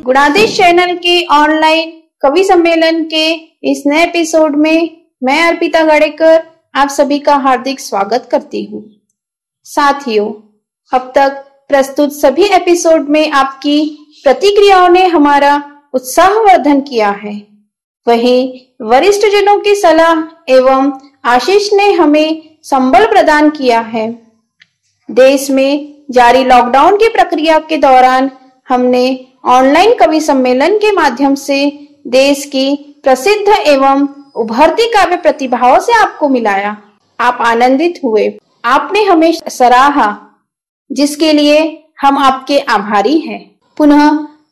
गुणादेश channel के online कवि सम्मेलन के इस नए एपिसोड में मैं अर्पिता गाड़ेकर आप सभी का हार्दिक स्वागत करती हूँ। साथियों, अब तक प्रस्तुत सभी एपिसोड में आपकी प्रतिक्रियाओं ने हमारा उत्साहवर्धन किया है। वहीं वरिष्ठ जनों की सलाह एवं आशीष ने हमें संबल प्रदान किया है। देश में जारी लॉकडाउन की प्रक्रिया के दौरान हमने ऑनलाइन कवि सम्मेलन के माध्यम से देश की प्रसिद्ध एवं उभरती काव्य प्रतिभाओं से आपको मिलाया। आप आनंदित हुए, आपने हमें सराहा, जिसके लिए हम आपके आभारी हैं। पुनः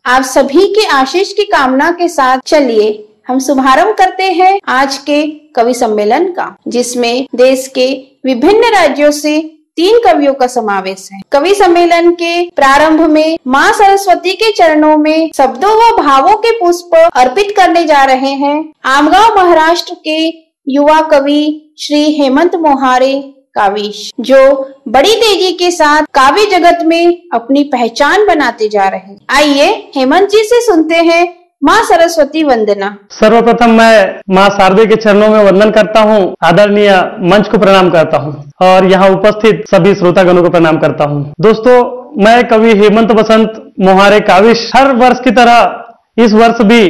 आप सभी के आशीष की कामना के साथ चलिए हम शुभारंभ करते हैं आज के कवि सम्मेलन का, जिसमें देश के विभिन्न राज्यों से 3 कवियों का समावेश है। कवि सम्मेलन के प्रारंभ में मां सरस्वती के चरणों में शब्दों व भावों के पुष्प अर्पित करने जा रहे हैं आमगांव महाराष्ट्र के युवा कवि श्री हेमंत मोहारे काविश, जो बड़ी तेजी के साथ काव्य जगत में अपनी पहचान बनाते जा रहे हैं। आइए हेमंत जी से सुनते हैं माँ सरस्वती वंदना। सर्वप्रथम मैं माँ शारदे के चरणों में वंदन करता हूँ, आदरणीय मंच को प्रणाम करता हूँ और यहाँ उपस्थित सभी श्रोतागणों को प्रणाम करता हूँ। दोस्तों, मैं कवि हेमंत वसंत मोहारे काविश हर वर्ष की तरह इस वर्ष भी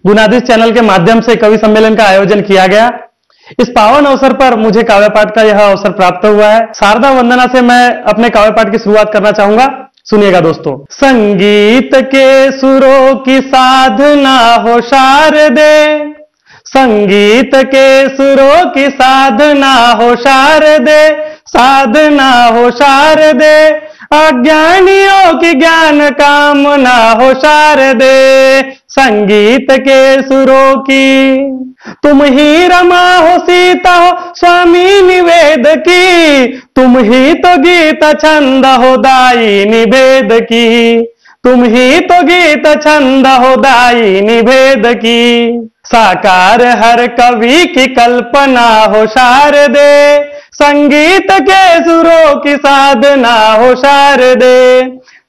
गुणादेश चैनल के माध्यम से कवि सम्मेलन का आयोजन किया गया। इस पावन अवसर पर मुझे काव्य पाठ का यह अवसर प्राप्त हुआ है। शारदा वंदना से मैं अपने काव्य पाठ की शुरुआत करना चाहूंगा। सुनिएगा दोस्तों। संगीत के सुरों की साधना हो शारदे, संगीत के सुरों की साधना हो शारदे, साधना हो शारदे, अज्ञानियों की ज्ञान कामना हो शारदे, संगीत के सुरों की तुम ही रमा हो, सीता हो, स्वामी निवेद की, तुम ही तो गीत छंद हो, दायिनी भेद की, तुम ही तो गीत छंद हो, दायिनी भेद की, साकार हर कवि की कल्पना हो शारदे, संगीत के सुरों की साधना हो शारदे,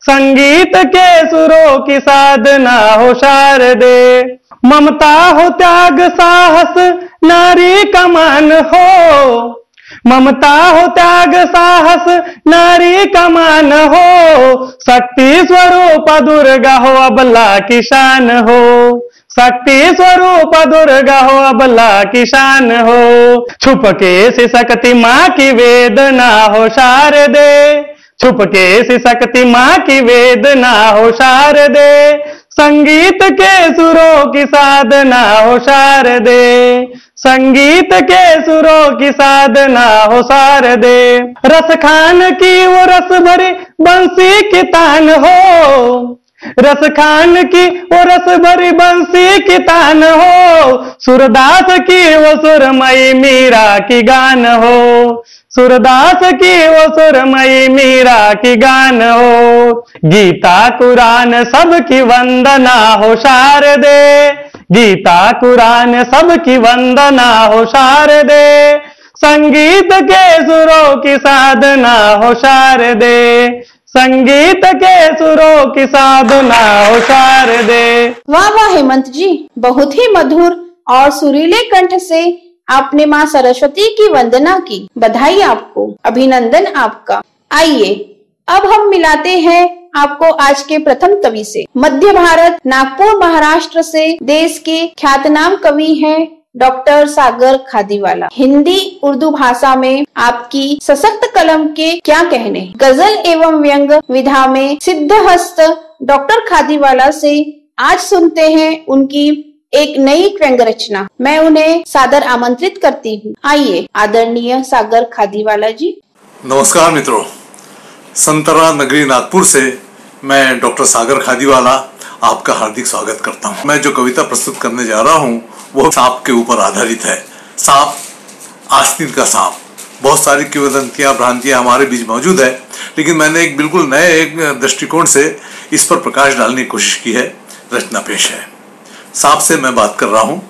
संगीत के सुरों की साधना हो शारदे, ममता हो, त्याग साहस, नारी का मान हो, ममता हो, त्याग साहस, नारी का मान हो, शक्ति स्वरूप दुर्गा हो, अबला की शान हो, शक्ति स्वरूप दुर्गा हो, अबला की शान हो, छुपके से शक्ति माँ की वेदना हो शारदे, छुपके से शक्ति माँ की वेदना हो शारदे, संगीत के सुरों की साधना हो शारदे, संगीत के सुरों की साधना हो शारदे, रस खान की वो रस भरी बंसी की तान हो, रस खान की वो रस भरी बंसी की तान हो, सूरदास की वो सुरमयी मीरा की गान हो, सूरदास की वो सुरमयी मीरा की गान हो, गीता कुरान सबकी वंदना हो शारदे, गीता कुरान सबकी वंदना हो शारदे, संगीत के सुरों की साधना हो शारदे, संगीत के सुरों की साधना हो शारदे। वाह वाह हेमंत जी, बहुत ही मधुर और सुरीले कंठ से आपने माँ सरस्वती की वंदना की। बधाई आपको, अभिनंदन आपका। आइए अब हम मिलाते हैं आपको आज के प्रथम कवि से। मध्य भारत नागपुर महाराष्ट्र से देश के ख्यातनाम कवि हैं डॉक्टर सागर खादीवाला। हिंदी उर्दू भाषा में आपकी सशक्त कलम के क्या कहने। गजल एवं व्यंग विधा में सिद्धहस्त डॉक्टर खादीवाला से आज सुनते हैं उनकी एक नई व्यंग रचना। मैं उन्हें सादर आमंत्रित करती हूँ। आइए आदरणीय सागर खादीवाला जी। नमस्कार मित्रों, संतरा नगरी नागपुर से मैं डॉक्टर सागर खादीवाला आपका हार्दिक स्वागत करता हूँ। मैं जो कविता प्रस्तुत करने जा रहा हूँ वो सांप के ऊपर आधारित है। सांप, आस्तीन का सांप। बहुत सारी किंवदंतियां, भ्रांतियां हमारे बीच मौजूद है, लेकिन मैंने एक बिल्कुल नए एक दृष्टिकोण से इस पर प्रकाश डालने की कोशिश की है। रचना पेश है। सांप से मैं बात कर रहा हूँ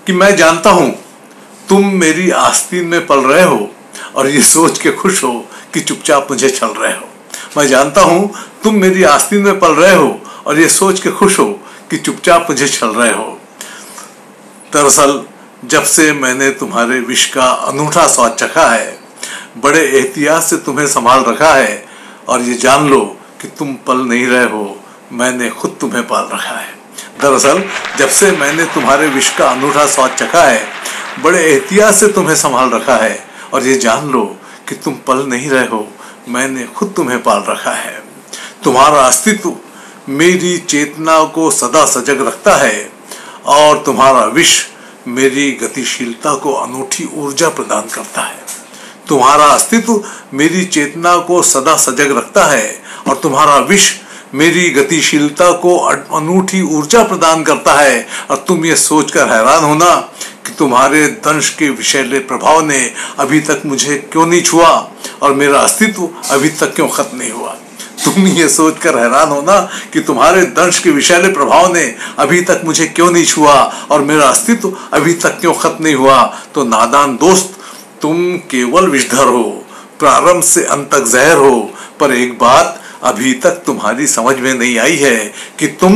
कि मैं जानता हूँ तुम मेरी आस्तीन में पल रहे हो और ये सोच के खुश हो कि चुपचाप मुझे छल रहे हो। मैं जानता हूँ तुम मेरी आस्तीन में पल रहे हो और ये सोच के खुश हो कि चुपचाप मुझे छल रहे हो। दरअसल जब से मैंने तुम्हारे विष का अनूठा स्वाद चखा है, बड़े एहतियात से तुम्हें संभाल रखा है, और ये जान लो कि तुम पल नहीं रहे हो, मैंने खुद तुम्हें पाल रखा है। दरअसल जब से मैंने तुम्हारे विष का अनूठा स्वाद चखा है, बड़े एहतियात से तुम्हें संभाल रखा है, और ये जान लो कि तुम पल नहीं रहे हो, मैंने खुद तुम्हें पाल रखा है। तुम्हारा अस्तित्व मेरी चेतना को सदा सजग रखता है, और तुम्हारा विष मेरी गतिशीलता को अनूठी ऊर्जा प्रदान करता है। तुम्हारा अस्तित्व मेरी चेतना को सदा सजग रखता है, और तुम्हारा विष मेरी गतिशीलता को अनूठी ऊर्जा प्रदान करता है। और तुम ये सोचकर हैरान होना कि तुम्हारे दंश के विषैले प्रभाव ने अभी तक मुझे क्यों नहीं छुआ, और मेरा अस्तित्व अभी तक क्यों खत्म नहीं हुआ। तुम ये सोचकर हैरान होना कि तुम्हारे दंश के विषैले प्रभाव ने अभी तक मुझे क्यों नहीं छुआ, और मेरा अस्तित्व अभी तक क्यों खत्म नहीं हुआ। तो नादान दोस्त, तुम केवल विषधर हो, प्रारंभ से अंत तक जहर हो, पर एक बात अभी तक तुम्हारी समझ में नहीं आई है कि तुम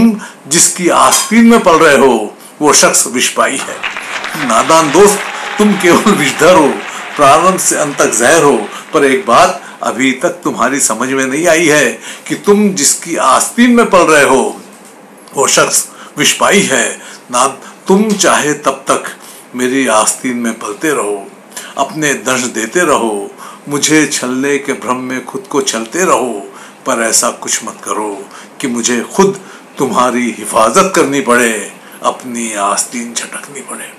जिसकी आस्तीन में पल रहे हो वो शख्स विषपाई है। नादान दोस्त, तुम केवल विषधर हो, प्रारंभ से अंत तक जहर हो, पर एक बात अभी तक तुम्हारी समझ में नहीं आई है कि तुम जिसकी आस्तीन में पल रहे हो वो शख्स विषपाई है। ना तुम चाहे तब तक मेरी आस्तीन में पलते रहो, अपने दंश देते रहो, मुझे छलने के भ्रम में खुद को छलते रहो, पर ऐसा कुछ मत करो कि मुझे खुद तुम्हारी हिफाजत करनी पड़े, अपनी आस्तीन झटकनी पड़े।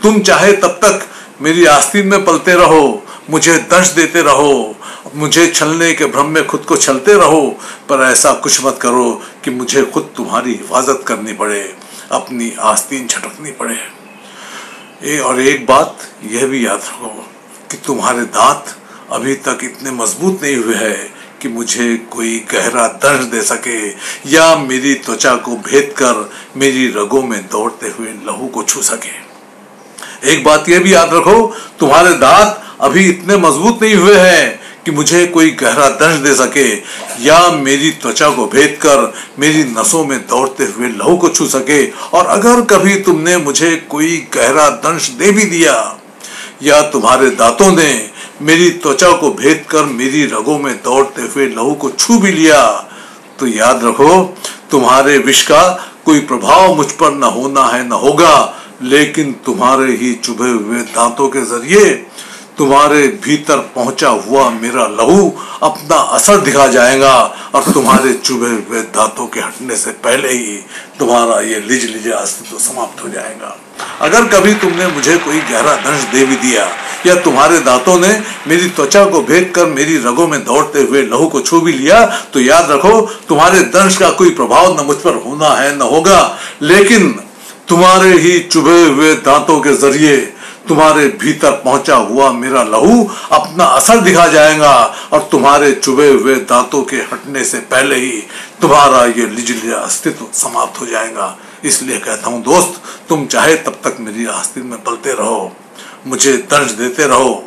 तुम चाहे तब तक मेरी आस्तीन में पलते रहो, मुझे दंश देते रहो, मुझे छलने के भ्रम में खुद को छलते रहो, पर ऐसा कुछ मत करो कि मुझे खुद तुम्हारी हिफाजत करनी पड़े, अपनी आस्तीन झटकनी पड़े। और एक बात यह भी याद रखो कि तुम्हारे दांत अभी तक इतने मजबूत नहीं हुए हैं कि मुझे कोई गहरा दंश दे सके, या मेरी त्वचा को भेद कर मेरी रगों में दौड़ते हुए लहू को छू सके। एक बात यह भी याद रखो, तुम्हारे दांत अभी इतने मजबूत नहीं हुए हैं कि मुझे कोई गहरा दंश दे सके, या मेरी त्वचा को भेद कर मेरी नसों में दौड़ते हुए लहू को छू सके। और अगर कभी तुमने मुझे कोई गहरा दंश दे भी दिया, या तुम्हारे दांतों ने मेरी त्वचा को भेद कर मेरी रगों में दौड़ते हुए लहू को छू भी लिया, तो याद रखो तुम्हारे विष का कोई प्रभाव मुझ पर न होना है न होगा, लेकिन तुम्हारे ही चुभे हुए दांतों के जरिए तुम्हारे भीतर पहुंचा हुआ मेरा लहू अपना असर दिखा जाएगा, और तुम्हारे चुभे हुए दांतों के हटने से पहले ही तुम्हारा ये लिज अस्तित्व समाप्त हो जाएगा। अगर कभी तुमने मुझे कोई गहरा दंश दे भी दिया, या तुम्हारे दांतों ने मेरी त्वचा को भेद कर मेरी रगों में दौड़ते हुए लहू को छू भी लिया, तो याद रखो तुम्हारे दंश का कोई प्रभाव न मुझ पर होना है न होगा, लेकिन तुम्हारे ही चुभे हुए दांतों के जरिए तुम्हारे भीतर पहुंचा हुआ मेरा लहू अपना असर दिखा जाएगा, और तुम्हारे चुभे हुए दांतों के हटने से पहले ही तुम्हारा ये लिज अस्तित्व समाप्त हो जाएगा। इसलिए कहता हूं दोस्त, तुम चाहे तब तक मेरी आस्तीन में पलते रहो, मुझे दंश देते रहो,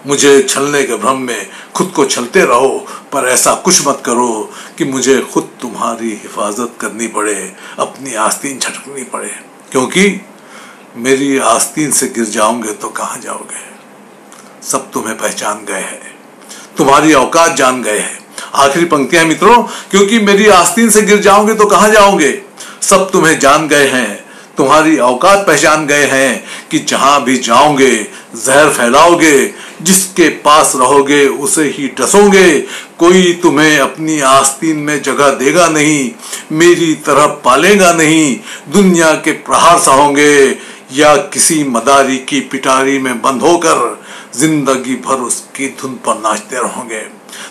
मुझे छलने के भ्रम में खुद को छलते रहो, पर ऐसा कुछ मत करो कि मुझे खुद तुम्हारी हिफाजत करनी पड़े, अपनी आस्तीन झटकनी पड़े, क्योंकि मेरी आस्तीन से गिर जाओगे तो कहाँ जाओगे। सब तुम्हें पहचान गए हैं, तुम्हारी औकात जान गए हैं। आखिरी पंक्तियां मित्रों, क्योंकि मेरी आस्तीन से गिर जाओगे तो कहाँ जाओगे, सब तुम्हें जान गए हैं, तुम्हारी औकात पहचान गए हैं कि जहां भी जाओगे जहर फैलाओगे, जिसके पास रहोगे उसे ही डसोगे, कोई तुम्हें अपनी आस्तीन में जगह देगा नहीं, मेरी तरफ पालेगा नहीं, दुनिया के प्रहार सहोगे, या किसी मदारी की पिटारी में बंद होकर जिंदगी भर उसकी धुन पर नाचते रहोगे।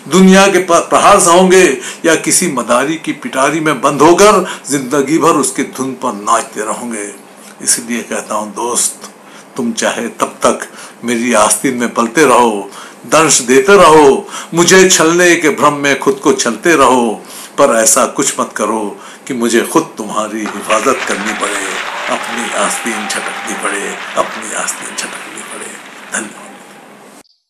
दुनिया के प्रहार सहोगे, या किसी मदारी की पिटारी में बंद होकर जिंदगी भर उसकी धुन पर नाचते रहोगे। इसलिए कहता हूं दोस्त, तुम चाहे तब तक मेरी आस्तीन में पलते रहो, दंश देते रहो, मुझे छलने के भ्रम में खुद को छलते रहो, पर ऐसा कुछ मत करो कि मुझे खुद तुम्हारी हिफाजत करनी पड़े, अपनी आस्तीन झटकनी पड़े, अपनी आस्तीन झटकनी पड़े। धन्यवाद।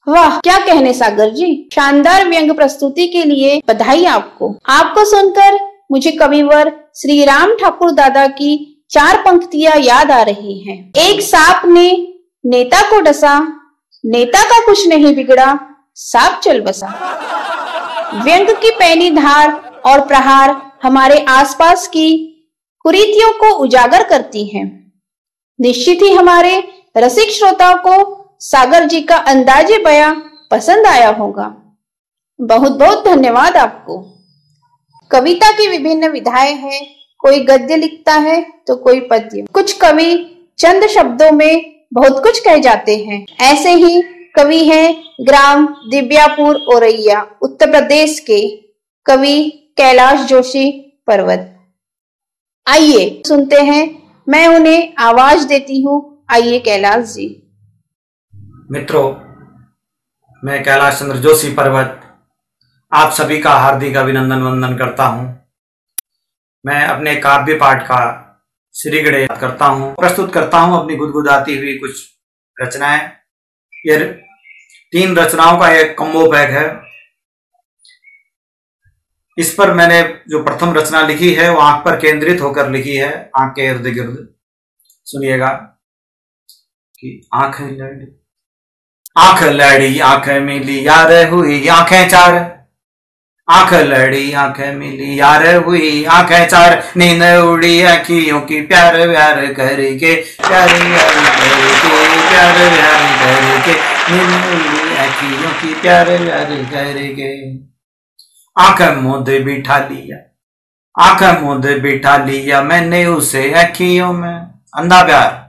वाह, क्या कहने सागर जी, शानदार व्यंग प्रस्तुति के लिए बधाई आपको। आपको सुनकर मुझे कविवर श्री राम ठाकुर दादा की 4 पंक्तियां याद आ रही हैं। एक सांप ने नेता को डसा, नेता का कुछ नहीं बिगड़ा, सांप चल बसा। व्यंग की पैनी धार और प्रहार हमारे आसपास की कुरीतियों को उजागर करती हैं। निश्चित ही हमारे रसिक श्रोताओं को सागर जी का अंदाजे बयां पसंद आया होगा। बहुत बहुत धन्यवाद आपको। कविता की विभिन्न विधाएं हैं, कोई गद्य लिखता है तो कोई पद्य। कुछ कवि चंद शब्दों में बहुत कुछ कह जाते हैं। ऐसे ही कवि हैं ग्राम दिव्यापुर औरैया उत्तर प्रदेश के कवि कैलाश जोशी पर्वत। आइए सुनते हैं, मैं उन्हें आवाज देती हूँ। आइए कैलाश जी। मित्रों, मैं कैलाश चंद्र जोशी पर्वत आप सभी का हार्दिक अभिनंदन वंदन करता हूं। मैं अपने काव्य पाठ का श्रीगणेश करता हूं, प्रस्तुत करता हूं अपनी गुदगुदाती हुई कुछ रचनाएं। ये 3 रचनाओं का एक कम्बो पैक है। इस पर मैंने जो प्रथम रचना लिखी है वो आंख पर केंद्रित होकर लिखी है, आंख के इर्द गिर्द। सुनिएगा कि आंख लड़ी आंख मिली यार हुई आंखें 4, आंख लड़ी आंख मिली यार हुई आंखें 4, नींद उड़ी अखियों की प्यार व्यार करके, प्यार व्यार करके, प्यार व्यार करके, नींद उड़ी अखियों की प्यार व्यार करके। आंख मूंद बिठा लिया, आंख मूंद बिठा लिया मैंने उसे अखियों में, अंधा प्यार।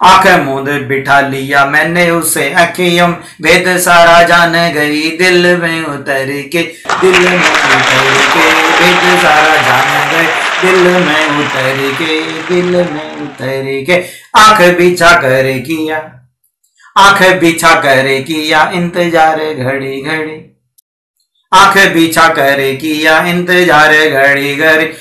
आंख मूंद बिठा लिया मैंने उसे अखियों, भेद सारा जान गई दिल में उतर के, दिल में उतर के, भेद सारा जान गई दिल में उतर के, दिल में उतर के। आंख बिछा कर किया, आंख बिछा कर किया इंतजार घड़ी घड़ी, आंख बिछा कर किया इंतजार घड़ी घड़ी।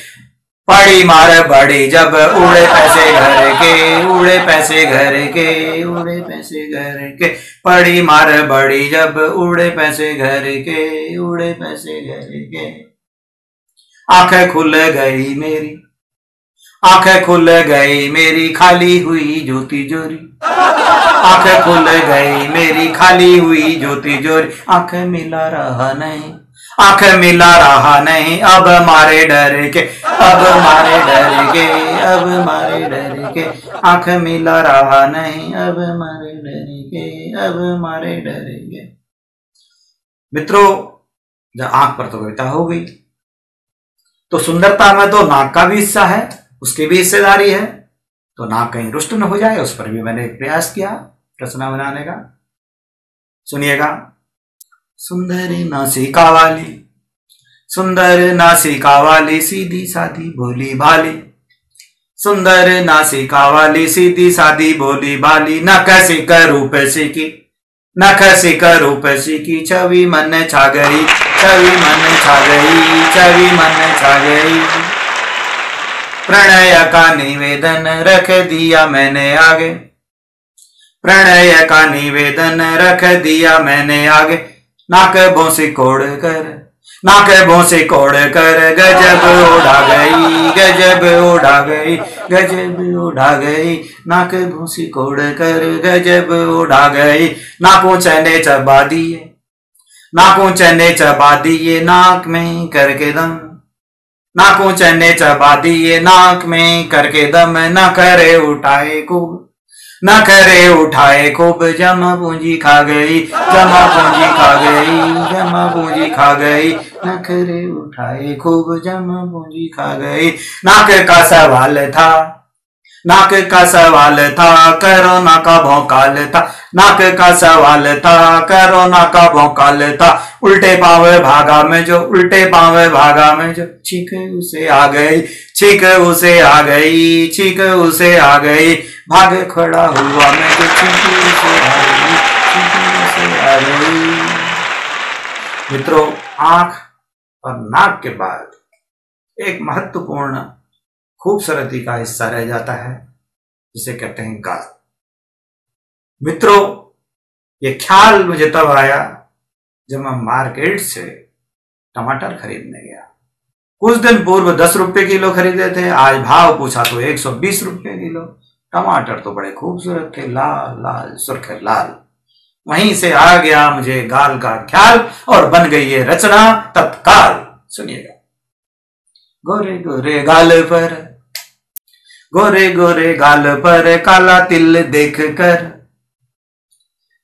पड़ी मार बड़ी जब उड़े पैसे घर के, उड़े पैसे घर के, उड़े पैसे घर के। पड़ी मार बड़ी जब उड़े पैसे घर के, उड़े पैसे घर के। आंखें खुल गई मेरी, आंखें खुल गई मेरी खाली हुई जो तिजोरी, आंखें खुल गई मेरी खाली हुई जो तिजोरी। आंखें मिला रहा नहीं, आंख मिला रहा नहीं अब मारे डर के, अब मारे डर के, अब मारे डर के। आंख मिला रहा नहीं अब मारे डर के, अब मारे डर के। मित्रों, जब आंख पर तो कविता हो गई, तो सुंदरता में तो नाक का भी हिस्सा है, उसकी भी हिस्सेदारी है। तो नाक कहीं रुष्ट न हो जाए, उस पर भी मैंने एक प्रयास किया रचना बनाने का। सुनिएगा। सुंदर नासिका वाली, सुंदर नासिका वाली सीधी सादी भोली भाली, सुंदर नासिका वाली सीधी सादी भोली भाली। नख सिक रूप सिकी, नख सिक रूप सिकी, छवि मन छा गई, छवि मन छा गई, छवि मन छा गई। प्रणय का निवेदन रख दिया मैंने आगे, प्रणय का निवेदन रख दिया मैंने आगे। नाक भोंसी कोड़ कर, नाक भोंसी कोड़ कर गजब उड़ा गई, गजब उड़ा गई, गजब उड़ा गई। नाक भोंसी कोड़ कर गजब उड़ा गई। नाकों चने चबा दिए, नाकों चने चबा दिए नाक में करके दम, नाकों चने चबा दिए नाक में करके दम। न करे उठाए खूब, न करे उठाए खूब, जमा पूंजी खा गई, जमा पूंजी खा गई, जमा पूंजी खा गई। न करे उठाए खूब, जमा पूंजी खा गई। नाक का सवाल था, नाक का सवाल था, कोरोना का भौकाल था। नाक का सवाल था, कोरोना का भौकाल था। उल्टे पांव भागा में जो, उल्टे पांव भागा में जो, छींक उसे आ गई, छींक उसे आ गई, छींक उसे आ गई। भाग खड़ा हुआ मैं जो, छींक उसे आ गई, छींक उसे आ गई। मित्रों, आंख और नाक के बाद एक महत्वपूर्ण खूबसूरती का हिस्सा रह जाता है, जिसे कहते हैं गाल। मित्रों, ये ख्याल मुझे तब आया जब मैं मार्केट से टमाटर खरीदने गया। कुछ दिन पूर्व 10 रुपए किलो खरीदे थे, आज भाव पूछा तो 120 रुपए किलो। टमाटर तो बड़े खूबसूरत थे, लाल लाल सुर्ख लाल। वहीं से आ गया मुझे गाल का ख्याल और बन गई ये रचना तत्काल। सुनिएगा। गोरे गोरे गाल पर, गोरे गोरे गाल पर काला तिल देख कर,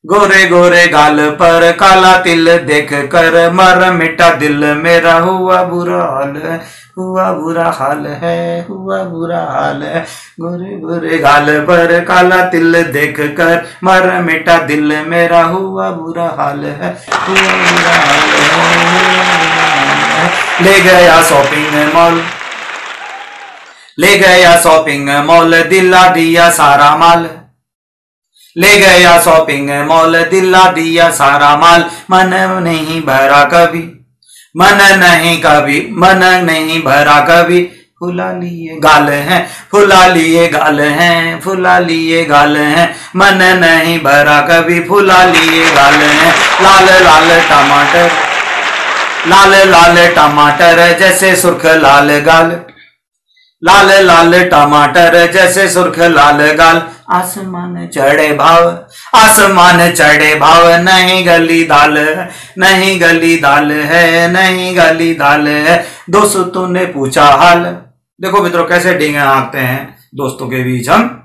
गोरे गोरे गाल पर काला तिल देख कर मर मिटा दिल मेरा, हुआ बुरा हाल है, हुआ बुरा हाल है, हुआ बुरा हाल है। गोरे गोरे गाल पर काला तिल देख कर मर मिटा दिल मेरा, हुआ बुरा हाल है, हुआ बुरा हाल है। ले गया शॉपिंग मॉल, ले गया शॉपिंग मॉल दिला दिया सारा माल, ले गया शॉपिंग मॉल दिला दिया सारा माल। मन नहीं भरा कभी, मन नहीं कभी, मन नहीं भरा कभी। फुला लिए गाल हैं, फुला लिए गाल हैं, फुला लिए गाल हैं। मन नहीं भरा कभी, फुला लिए गाल हैं। लाल लाल टमाटर, लाल लाल टमाटर जैसे सुर्ख लाल गाल, लाल लाल टमाटर जैसे सुर्ख लाल गाल। आसमान चढ़े भाव, आसमान चढ़े भाव, नहीं गली दाल, नहीं गली दाल है, नहीं गली दाल है। दोस्तों ने पूछा हाल, देखो मित्रों कैसे डींगे हाँकते हैं दोस्तों के बीच हम।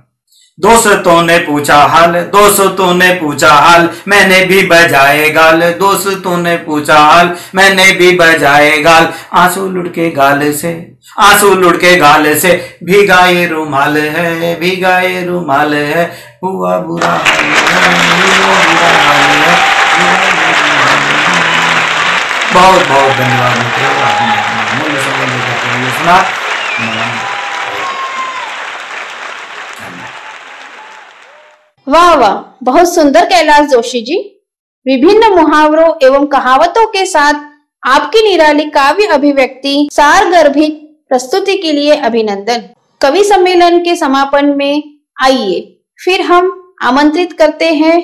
दोस्तों ने पूछा हाल, दोस्तों ने पूछा हाल, मैंने भी बजाए गाल। दोस्तों ने पूछा हाल, मैंने भी बजाए गाल। आंसू लुढ़के गाल से, आंसू लुढ़के गाल से, भीगा ये रुमाल है, भीगा ये रुमाल है। हुआ बुरा हाल है, हुआ बुरा हाल है। बहुत बहुत धन्यवाद मित्रों, आपने मूल्य समय सुना। वाह वाह, बहुत सुंदर कैलाश जोशी जी। विभिन्न मुहावरों एवं कहावतों के साथ आपकी निराली काव्य अभिव्यक्ति सारगर्भित प्रस्तुति के लिए अभिनंदन। कवि सम्मेलन के समापन में आइए फिर हम आमंत्रित करते हैं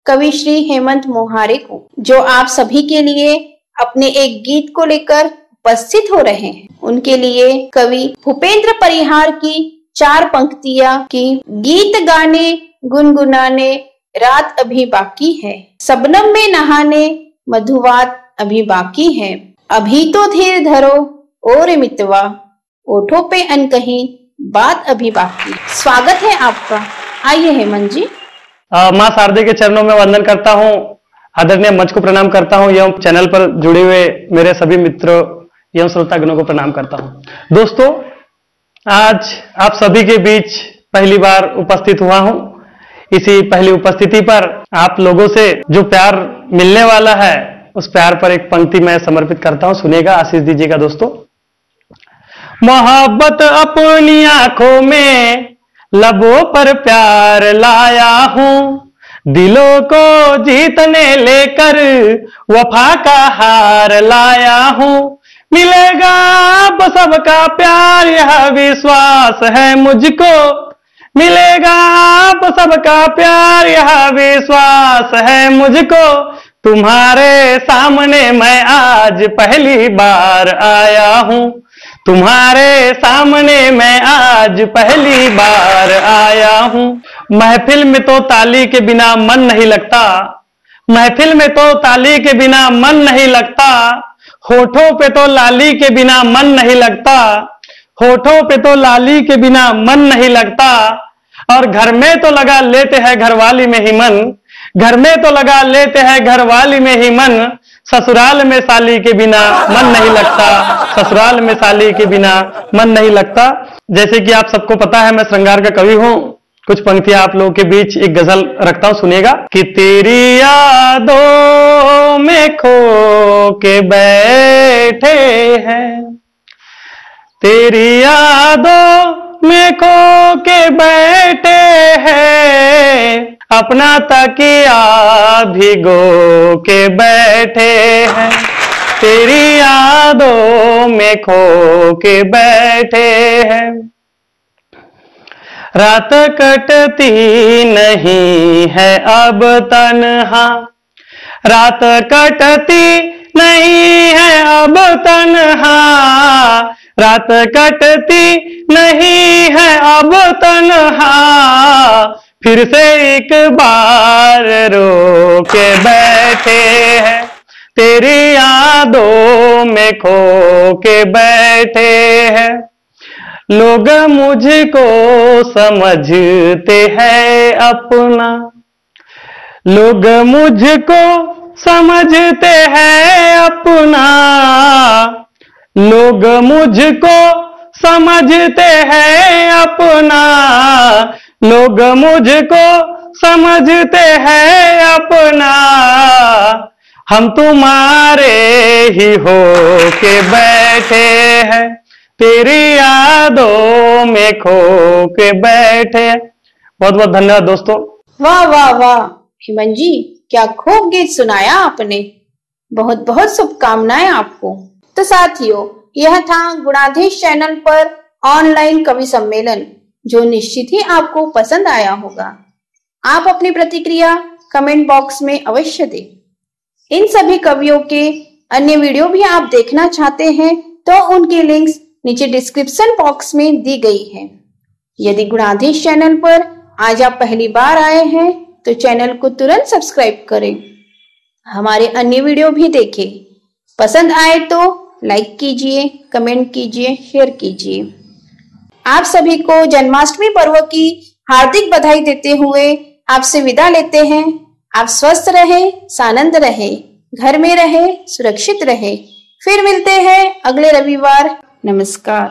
कवि श्री हेमंत मोहारे को, जो आप सभी के लिए अपने एक गीत को लेकर उपस्थित हो रहे हैं। उनके लिए कवि भूपेंद्र परिहार की 4 पंक्तियां की गीत गाने गुनगुनाने रात अभी बाकी है, सबनम में नहाने मधुवात अभी बाकी है, अभी तो धीर धरो और मितवा, ओठों पे अनकही बात अभी बाकी। स्वागत है आपका, आइए हेमंत जी। माँ शारदे के चरणों में वंदन करता हूँ, आदरणीय मंच को प्रणाम करता हूँ एवं चैनल पर जुड़े हुए मेरे सभी मित्रों एवं श्रोतागणों को प्रणाम करता हूँ। दोस्तों, आज आप सभी के बीच पहली बार उपस्थित हुआ हूँ। इसी पहली उपस्थिति पर आप लोगों से जो प्यार मिलने वाला है, उस प्यार पर एक पंक्ति मैं समर्पित करता हूं, सुनेगा, आशीष दीजिएगा दोस्तों। मोहब्बत अपनी आंखों में, लबों पर प्यार लाया हूं, दिलों को जीतने लेकर वफा का हार लाया हूं। मिलेगा अब सबका प्यार, यह विश्वास है मुझको, मिलेगा अब सबका प्यार, यह विश्वास है मुझको। तुम्हारे सामने मैं आज पहली बार आया हूं, तुम्हारे सामने मैं आज पहली बार आया हूं। महफिल में तो ताली के बिना मन नहीं लगता, महफिल में तो ताली के बिना मन नहीं लगता, होठों पे तो लाली के बिना मन नहीं लगता, होठों पे तो लाली के बिना मन नहीं लगता। और घर में तो लगा लेते हैं घरवाली में ही मन, घर में तो लगा लेते हैं घरवाली में ही मन, ससुराल में साली के बिना मन नहीं लगता, ससुराल में साली के बिना मन नहीं लगता। जैसे कि आप सबको पता है मैं श्रृंगार का कवि हूं, कुछ पंक्तियां आप लोगों के बीच एक गजल रखता हूं, सुनेगा। कि तेरी यादों में खो के बैठे हैं, तेरी यादों में खो के बैठे हैं, अपना तकिया भिगो के बैठे हैं, तेरी यादों में खो के बैठे हैं। रात कटती नहीं है अब तन्हा, रात कटती नहीं है अब तन्हा, रात कटती नहीं है अब तन्हा, फिर से एक बार रो के बैठे हैं, तेरी यादों में खो के बैठे हैं। लोग मुझको समझते हैं अपना, लोग मुझको समझते हैं अपना, लोग मुझको समझते हैं अपना, लोग मुझको समझते हैं अपना, हम तुम्हारे ही हो के बैठे हैं, तेरी यादों में खो के बैठे। बहुत बहुत धन्यवाद दोस्तों। वाह वाह वाह हेमंत जी, क्या खूब गीत सुनाया आपने। बहुत बहुत शुभकामनाएं आपको। तो साथियों, यह था गुणाधीश चैनल पर ऑनलाइन कवि सम्मेलन, जो निश्चित ही आपको पसंद आया होगा। आप अपनी प्रतिक्रिया कमेंट बॉक्स में अवश्य दें। इन सभी कवियों के अन्य वीडियो भी आप देखना चाहते हैं तो उनकी लिंक्स नीचे डिस्क्रिप्शन बॉक्स में दी गई है। यदि गुणाधीश चैनल पर आज आप पहली बार आए हैं तो चैनल को तुरंत सब्सक्राइब करें, हमारे अन्य वीडियो भी देखें। पसंद आए तो लाइक कीजिए, कमेंट कीजिए, शेयर कीजिए। आप सभी को जन्माष्टमी पर्व की हार्दिक बधाई देते हुए आपसे विदा लेते हैं। आप स्वस्थ रहे, सानंद रहे, घर में रहे, सुरक्षित रहे। फिर मिलते हैं अगले रविवार। नमस्कार।